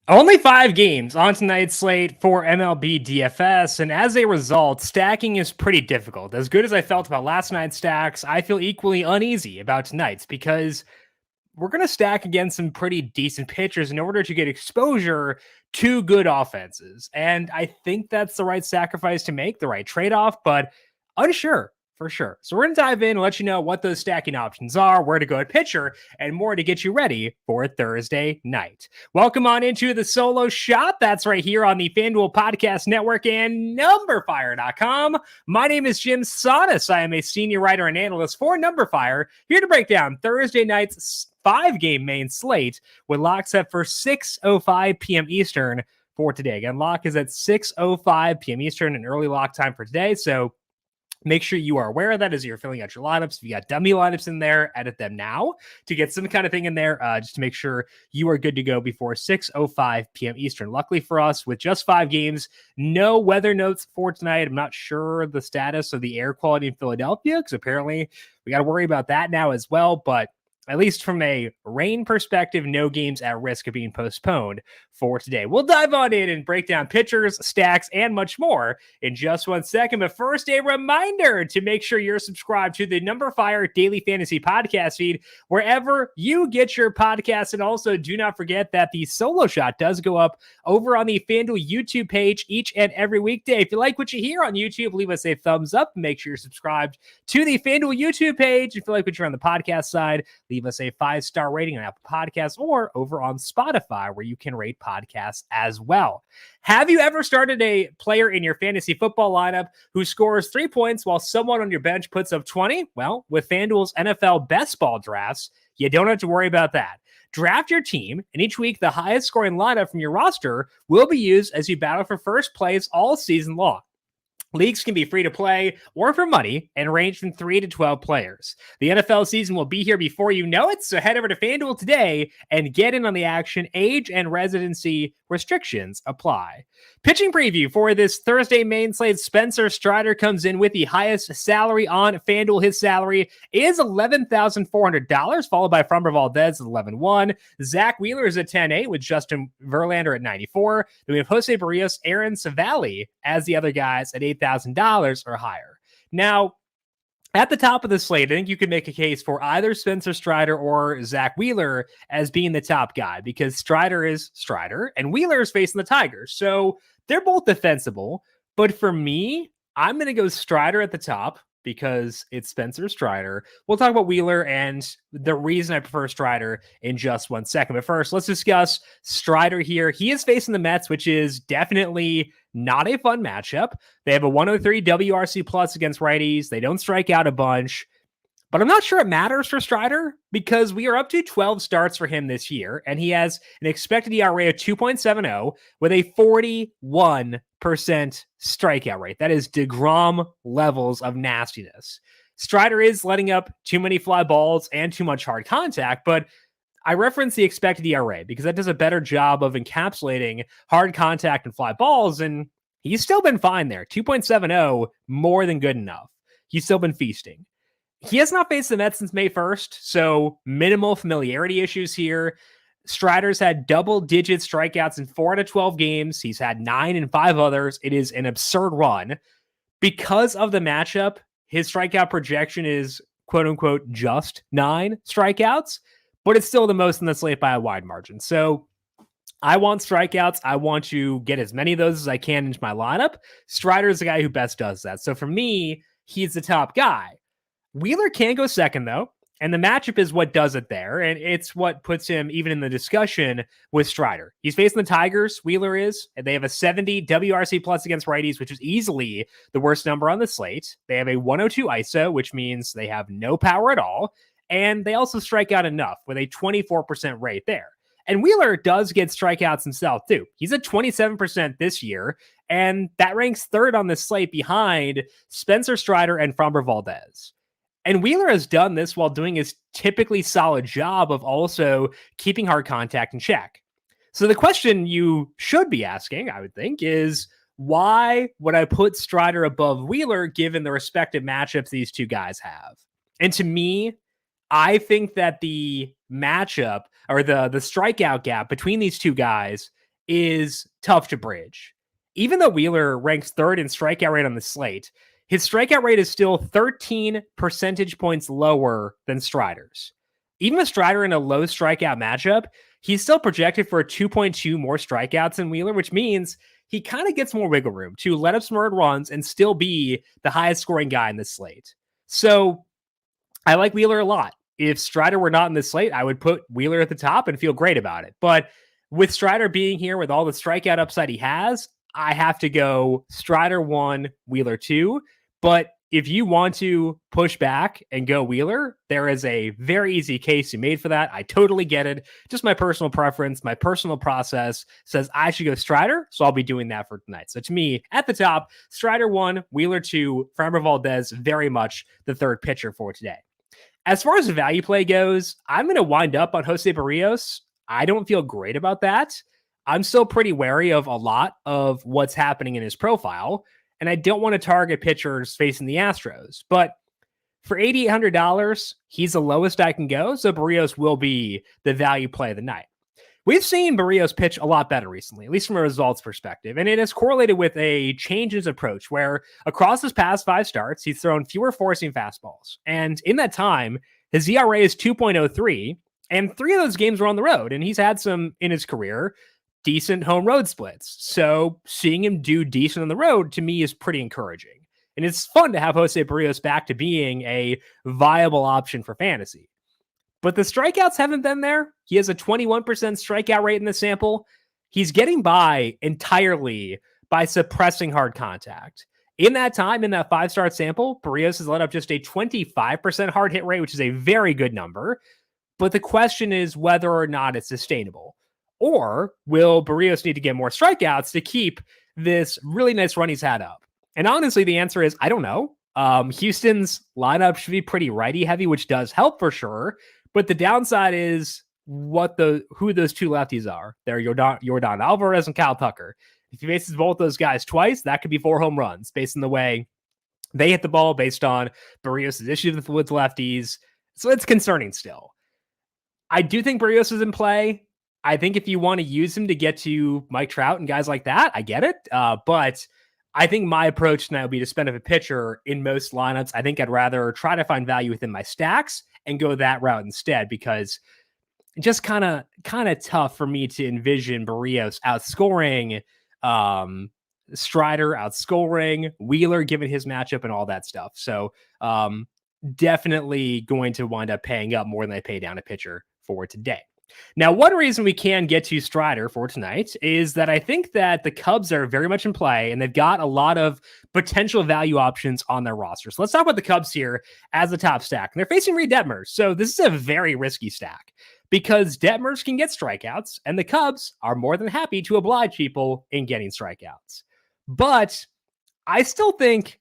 Only 5 games on tonight's slate for MLB DFS, and as a result, stacking is pretty difficult. As good as I felt about last night's stacks, I feel equally uneasy about tonight's because we're going to stack against some pretty decent pitchers in order to get exposure to good offenses. And I think that's the right sacrifice to make, the right trade-off, but unsure for sure. So we're going to dive in and let you know what those stacking options are, where to go at pitcher, and more to get you ready for Thursday night. Welcome on into the solo shot. That's right here on the FanDuel Podcast Network and NumberFire.com. My name is Jim Sonis. I am a senior writer and analyst for NumberFire, here to break down Thursday night's 5-game main slate with lock set for 6:05 p.m. Eastern for today. Again, lock is at 6:05 p.m. Eastern, an early lock time for today. So make sure you are aware of that as you're filling out your lineups. If you got dummy lineups in there, edit them now to get some kind of thing in there, just to make sure you are good to go before 6:05 p.m. Eastern. Luckily for us, with just 5 games, no weather notes for tonight. I'm not sure the status of the air quality in Philadelphia, because apparently we got to worry about that now as well. But at least from a rain perspective, no games at risk of being postponed for today. We'll dive on in and break down pitchers, stacks, and much more in just 1 second. But first, a reminder to make sure you're subscribed to the NumberFire Daily Fantasy Podcast feed wherever you get your podcasts. And also, do not forget that the solo shot does go up over on the FanDuel YouTube page each and every weekday. If you like what you hear on YouTube, leave us a thumbs up. Make sure you're subscribed to the FanDuel YouTube page. If you like what you're on the podcast side, leave us a 5-star rating on Apple Podcasts or over on Spotify, where you can rate podcasts as well. Have you ever started a player in your fantasy football lineup who scores 3 points while someone on your bench puts up 20? Well, with FanDuel's NFL Best Ball drafts, you don't have to worry about that. Draft your team, and each week the highest scoring lineup from your roster will be used as you battle for first place all season long. Leagues can be free to play or for money and range from 3 to 12 players. The NFL season will be here before you know it, so head over to FanDuel today and get in on the action. Age and residency restrictions apply. Pitching preview for this Thursday main slate. Spencer Strider comes in with the highest salary on FanDuel. His salary is $11,400, followed by Framber Valdez at $11,100. Zach Wheeler is at $10,800 with Justin Verlander at $94,000. Then we have Jose Barrios, Aaron Savali as the other guys at $8,000 or higher. Now, at the top of the slate, I think you could make a case for either Spencer Strider or Zach Wheeler as being the top guy, because Strider is Strider and Wheeler is facing the Tigers. So they're both defensible. But for me, I'm going to go Strider at the top because it's Spencer Strider. We'll talk about Wheeler and the reason I prefer Strider in just 1 second. But first, let's discuss Strider here. He is facing the Mets, which is definitely not a fun matchup. They have a 103 WRC plus against righties. They don't strike out a bunch. But I'm not sure it matters for Strider because we are up to 12 starts for him this year, and he has an expected ERA of 2.70 with a 41% strikeout rate. That is DeGrom levels of nastiness. Strider is letting up too many fly balls and too much hard contact, but I reference the expected ERA because that does a better job of encapsulating hard contact and fly balls, and he's still been fine there. 2.70, more than good enough. He's still been feasting. He has not faced the Mets since May 1st, so minimal familiarity issues here. Strider's had double-digit strikeouts in 4 out of 12 games. He's had 9 in 5 others. It is an absurd run. Because of the matchup, his strikeout projection is, quote-unquote, just 9 strikeouts, but it's still the most in the slate by a wide margin. So I want strikeouts. I want to get as many of those as I can into my lineup. Strider is the guy who best does that. So for me, he's the top guy. Wheeler can go second, though, and the matchup is what does it there, and it's what puts him even in the discussion with Strider. He's facing the Tigers, Wheeler is, and they have a 70 WRC plus against righties, which is easily the worst number on the slate. They have a 102 ISO, which means they have no power at all, and they also strike out enough with a 24% rate there. And Wheeler does get strikeouts himself, too. He's at 27% this year, and that ranks third on the slate behind Spencer Strider and Framber Valdez. And Wheeler has done this while doing his typically solid job of also keeping hard contact in check. So the question you should be asking, I would think, is why would I put Strider above Wheeler given the respective matchups these two guys have? And to me, I think that the matchup or the strikeout gap between these two guys is tough to bridge. Even though Wheeler ranks third in strikeout rate on the slate, his strikeout rate is still 13 percentage points lower than Strider's. Even with Strider in a low strikeout matchup, he's still projected for 2.2 more strikeouts than Wheeler, which means he kind of gets more wiggle room to let up some earned runs and still be the highest scoring guy in this slate. So I like Wheeler a lot. If Strider were not in this slate, I would put Wheeler at the top and feel great about it. But with Strider being here with all the strikeout upside he has, I have to go Strider 1, Wheeler 2. But if you want to push back and go Wheeler, there is a very easy case you made for that. I totally get it. Just my personal preference, my personal process says I should go Strider, so I'll be doing that for tonight. So to me, at the top, Strider 1, Wheeler 2, Framber Valdez, very much the third pitcher for today. As far as the value play goes, I'm going to wind up on Jose Barrios. I don't feel great about that. I'm still pretty wary of a lot of what's happening in his profile, and I don't want to target pitchers facing the Astros. But for $8,800, he's the lowest I can go, so Barrios will be the value play of the night. We've seen Barrios pitch a lot better recently, at least from a results perspective, and it has correlated with a change in his approach where across his past 5 starts, he's thrown fewer four-seam fastballs. And in that time, his ERA is 2.03, and 3 of those games were on the road, and he's had some, in his career, decent home road splits. So seeing him do decent on the road, to me, is pretty encouraging. And it's fun to have Jose Barrios back to being a viable option for fantasy. But the strikeouts haven't been there. He has a 21% strikeout rate in the sample. He's getting by entirely by suppressing hard contact. In that time, in that 5-start sample, Barrios has let up just a 25% hard hit rate, which is a very good number. But the question is whether or not it's sustainable. Or will Barrios need to get more strikeouts to keep this really nice run he's had up? And honestly, the answer is, I don't know. Houston's lineup should be pretty righty heavy, which does help for sure. But the downside is who those 2 lefties are. They're Yordan Alvarez and Kyle Tucker. If he faces both those guys twice, that could be 4 home runs based on the way they hit the ball, based on Barrios' issues with lefties. So it's concerning still. I do think Barrios is in play. I think if you want to use him to get to Mike Trout and guys like that, I get it. But I think my approach tonight would be to spend a pitcher in most lineups. I think I'd rather try to find value within my stacks and go that route instead, because just kind of tough for me to envision Barrios outscoring Strider, outscoring Wheeler, given his matchup and all that stuff. So definitely going to wind up paying up more than I pay down a pitcher for today. Now, one reason we can get to Strider for tonight is that I think that the Cubs are very much in play, and they've got a lot of potential value options on their roster. So let's talk about the Cubs here as the top stack. And they're facing Reed Detmers. So this is a very risky stack because Detmers can get strikeouts, and the Cubs are more than happy to oblige people in getting strikeouts. But I still think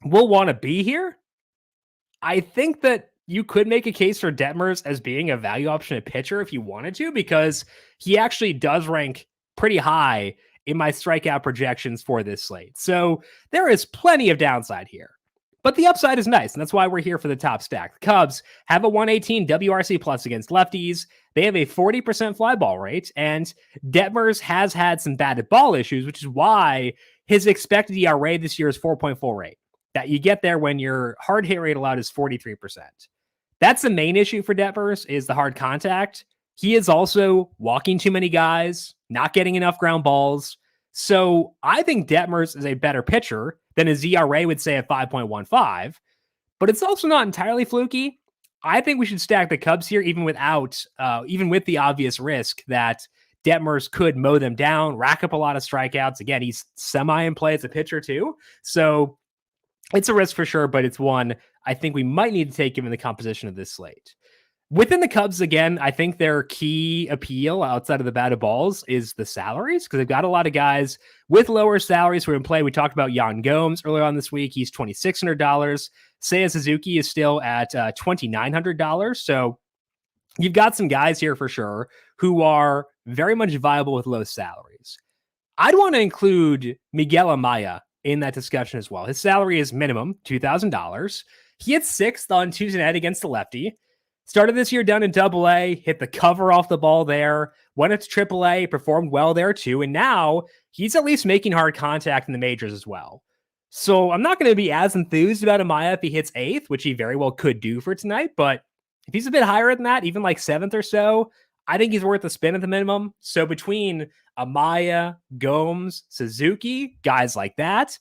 we'll want to be here. I think that you could make a case for Detmers as being a value option at pitcher if you wanted to, because he actually does rank pretty high in my strikeout projections for this slate. So there is plenty of downside here, but the upside is nice. And that's why we're here for the top stack. The Cubs have a 118 WRC plus against lefties. They have a 40% fly ball rate, and Detmers has had some batted ball issues, which is why his expected ERA this year is 4.48. That you get there when your hard hit rate allowed is 43%. That's the main issue for Detmers, is the hard contact. He is also walking too many guys, not getting enough ground balls. So I think Detmers is a better pitcher than his ERA would say at 5.15, but it's also not entirely fluky. I think we should stack the Cubs here, even with the obvious risk that Detmers could mow them down, rack up a lot of strikeouts. Again, he's semi in play as a pitcher too. So it's a risk for sure, but it's one I think we might need to take given the composition of this slate. Within the Cubs, again, I think their key appeal outside of the batted balls is the salaries, because they've got a lot of guys with lower salaries who are in play. We talked about Yan Gomes earlier on this week. He's $2,600. Seiya Suzuki is still at $2,900. So you've got some guys here for sure who are very much viable with low salaries. I'd want to include Miguel Amaya in that discussion as well. His salary is minimum $2,000. He hit 6th on Tuesday night against the lefty. Started this year down in Double-A, hit the cover off the ball there, went up to AAA, performed well there too, and now he's at least making hard contact in the majors as well. So I'm not going to be as enthused about Amaya if he hits 8th, which he very well could do for tonight, but if he's a bit higher than that, even like 7th or so, I think he's worth a spin at the minimum. So between Amaya, Gomes, Suzuki, guys like that,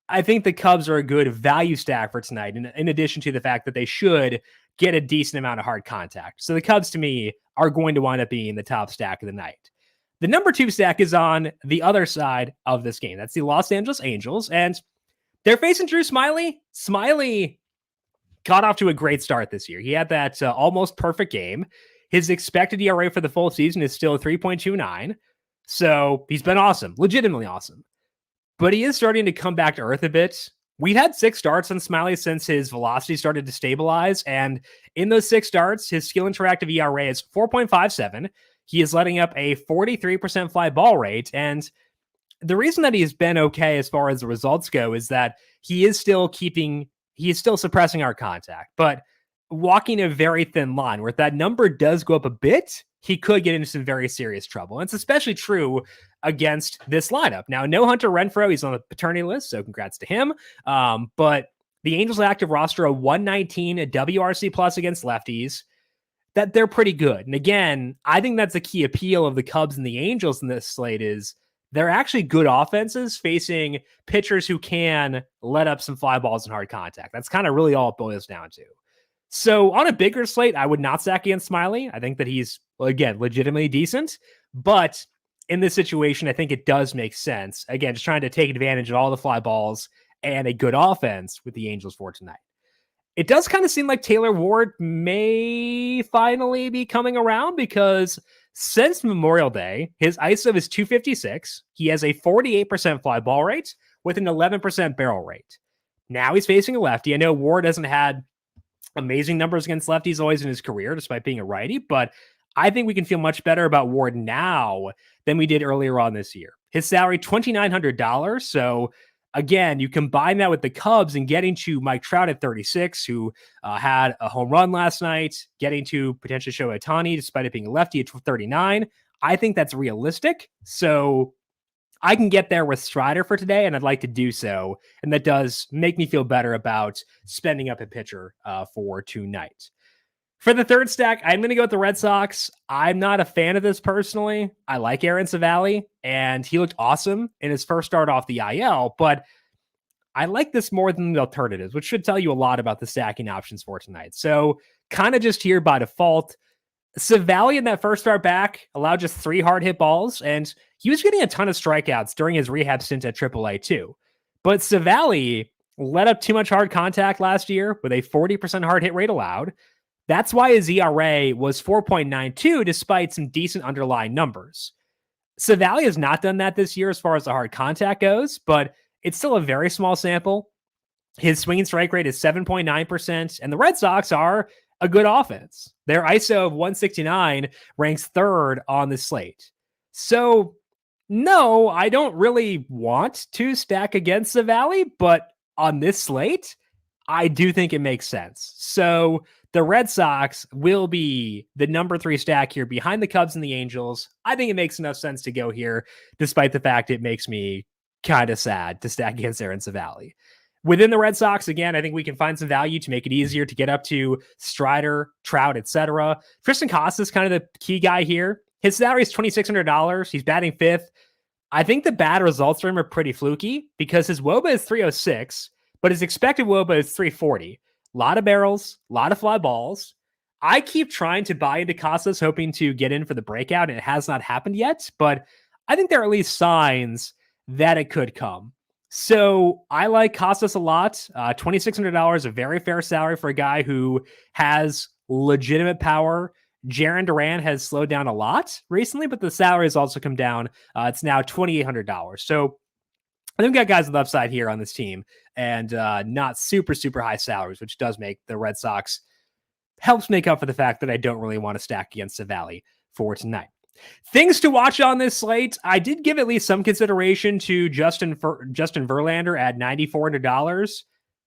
I think the Cubs are a good value stack for tonight, in addition to the fact that they should get a decent amount of hard contact. So the Cubs, to me, are going to wind up being the top stack of the night. The number 2 stack is on the other side of this game. That's the Los Angeles Angels, and they're facing Drew Smyly. Smyly got off to a great start this year. He had that almost perfect game. His expected ERA for the full season is still 3.29. So he's been awesome, legitimately awesome. But he is starting to come back to earth a bit. We've had 6 starts on Smyly since his velocity started to stabilize. And in those 6 starts, his skill interactive ERA is 4.57. He is letting up a 43% fly ball rate. And the reason that he's been okay as far as the results go is that he is still suppressing our contact, but walking a very thin line where if that number does go up a bit, he could get into some very serious trouble. And it's especially true against this lineup. Now, no Hunter Renfroe. He's on the paternity list, so congrats to him. But the Angels active roster, a 119 a WRC plus against lefties, that they're pretty good. And again, I think that's the key appeal of the Cubs and the Angels in this slate is they're actually good offenses facing pitchers who can let up some fly balls and hard contact. That's kind of really all it boils down to. So on a bigger slate, I would not stack against Smyly. I think that he's, again, legitimately decent. But in this situation, I think it does make sense. Again, just trying to take advantage of all the fly balls and a good offense with the Angels for tonight. It does kind of seem like Taylor Ward may finally be coming around because since Memorial Day, his ISO is 256. He has a 48% fly ball rate with an 11% barrel rate. Now he's facing a lefty. I know Ward hasn't had amazing numbers against lefties always in his career, despite being a righty, but I think we can feel much better about Ward now than we did earlier on this year. His salary, $2,900. So again, you combine that with the Cubs and getting to Mike Trout at 36, who had a home run last night, getting to potentially Shohei Ohtani, despite it being a lefty at 39. I think that's realistic. So I can get there with Strider for today, and I'd like to do so. And that does make me feel better about spending up a pitcher for tonight. For the third stack, I'm going to go with the Red Sox. I'm not a fan of this personally. I like Aaron Savali, and he looked awesome in his first start off the IL, but I like this more than the alternatives, which should tell you a lot about the stacking options for tonight. So kind of just here by default, Savali in that first start back allowed just 3 hard hit balls, and he was getting a ton of strikeouts during his rehab stint at AAA too. But Savali let up too much hard contact last year with a 40% hard hit rate allowed. That's why his ERA was 4.92 despite some decent underlying numbers. Savali has not done that this year as far as the hard contact goes, but it's still a very small sample. His swing and strike rate is 7.9%, and the Red Sox are a good offense. Their ISO of 169 ranks 3rd on the slate. So, no, I don't really want to stack against Savali, but on this slate, I do think it makes sense. So the Red Sox will be the number 3 stack here behind the Cubs and the Angels. I think it makes enough sense to go here, despite the fact it makes me kind of sad to stack against Aaron Savali. Within the Red Sox, again, I think we can find some value to make it easier to get up to Strider, Trout, etc. Tristan Costa is kind of the key guy here. His salary is $2,600. He's batting 5th. I think the bad results for him are pretty fluky because his WOBA is 306, but his expected WOBA is 340. A lot of barrels, a lot of fly balls. I keep trying to buy into Casas, hoping to get in for the breakout, and it has not happened yet, but I think there are at least signs that it could come. So I like Casas a lot. $2,600, a very fair salary for a guy who has legitimate power. Jarren Duran has slowed down a lot recently, but the salary has also come down. It's now $2,800. So I think we got guys on the upside here on this team and not super, super high salaries, which does make the Red Sox, helps make up for the fact that I don't really want to stack against Savali for tonight. Things to watch on this slate. I did give at least some consideration to Justin Verlander at $9,400.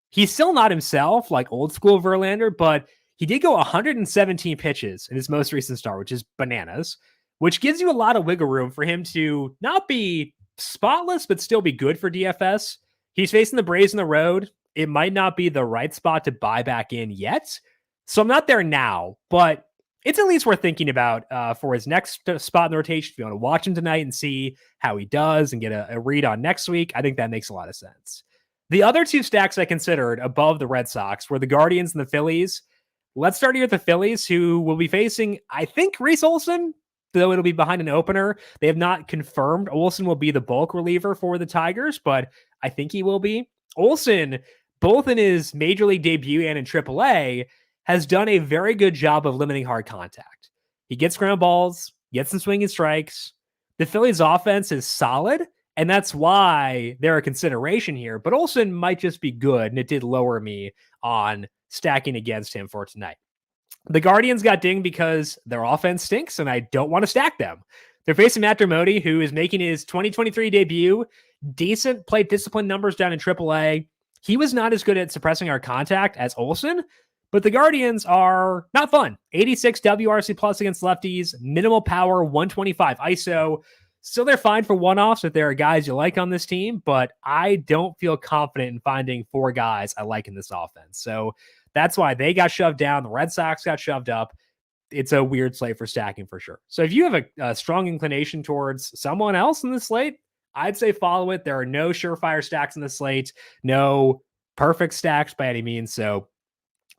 He's still not himself, like old school Verlander, but he did go 117 pitches in his most recent start, which is bananas. which gives you a lot of wiggle room for him to not be spotless, but still be good for DFS. He's facing the Braves on the road. It might not be the right spot to buy back in yet. So I'm not there now, but it's at least worth thinking about for his next spot in the rotation. If you want to watch him tonight and see how he does and get a read on next week, I think that makes a lot of sense. The other two stacks I considered above the Red Sox were the Guardians and the Phillies. Let's start here with the Phillies, who will be facing, I think, Reese Olson, though it'll be behind an opener. They have not confirmed Olson will be the bulk reliever for the Tigers, but I think he will be. Olson, both in his major league debut and in AAA, has done a very good job of limiting hard contact. He gets ground balls, gets some swinging strikes. The Phillies offense is solid, and that's why they're a consideration here. But Olson might just be good, and it did lower me on stacking against him for tonight. The Guardians got dinged because their offense stinks, and I don't want to stack them. They're facing Matt Dermody, who is making his 2023 debut. Decent plate discipline numbers down in AAA. He was not as good at suppressing our contact as Olson, but the Guardians are not fun. 86 WRC plus against lefties, minimal power, 125 ISO. So they're fine for one-offs if there are guys you like on this team, but I don't feel confident in finding four guys I like in this offense. So that's why they got shoved down. The Red Sox got shoved up. It's a weird slate for stacking for sure. So if you have a strong inclination towards someone else in the slate, I'd say follow it. There are no surefire stacks in the slate, no perfect stacks by any means. So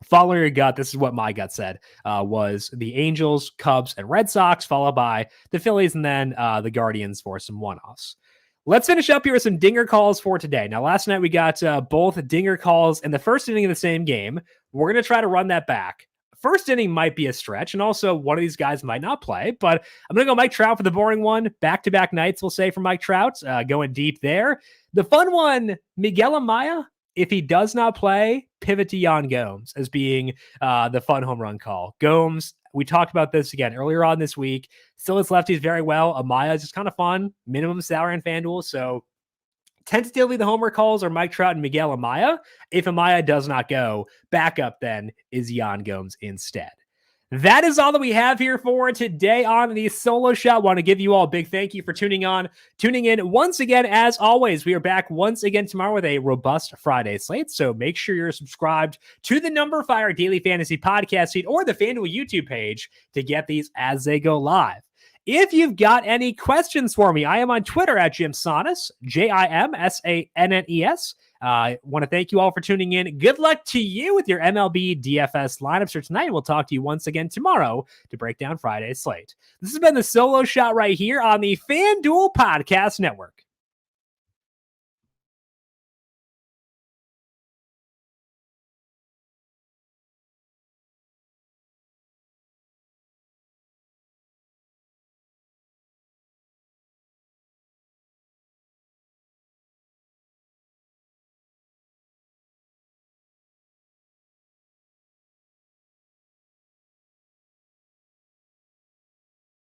follow your gut. This is what my gut said was the Angels, Cubs, and Red Sox, followed by the Phillies, and then the Guardians for some one-offs. Let's finish up here with some dinger calls for today. Now, last night we got both dinger calls in the first inning of the same game. We're going to try to run that back. First inning might be a stretch, and also one of these guys might not play, but I'm going to go Mike Trout for the boring one. Back-to-back nights, we'll say, for Mike Trout, going deep there. The fun one, Miguel Amaya. If he does not play, pivot to Yan Gomes as being the fun home run call. Gomes, we talked about this again earlier on this week. Still hits lefties very well. Amaya is just kind of fun. Minimum salary on FanDuel. So tentatively the homer calls are Mike Trout and Miguel Amaya. If Amaya does not go, backup then is Yan Gomes instead. That is all that we have here for today on the Solo Shot. Want to give you all a big thank you for tuning in once again. As always, we are back once again tomorrow with a robust Friday slate. So make sure you're subscribed to the Number Fire Daily Fantasy Podcast feed or the FanDuel YouTube page to get these as they go live. If you've got any questions for me, I am on Twitter at Jim Sannes, JimSannes. I want to thank you all for tuning in. Good luck to you with your MLB DFS lineups for tonight. We'll talk to you once again tomorrow to break down Friday's slate. This has been the Solo Shot right here on the FanDuel Podcast Network.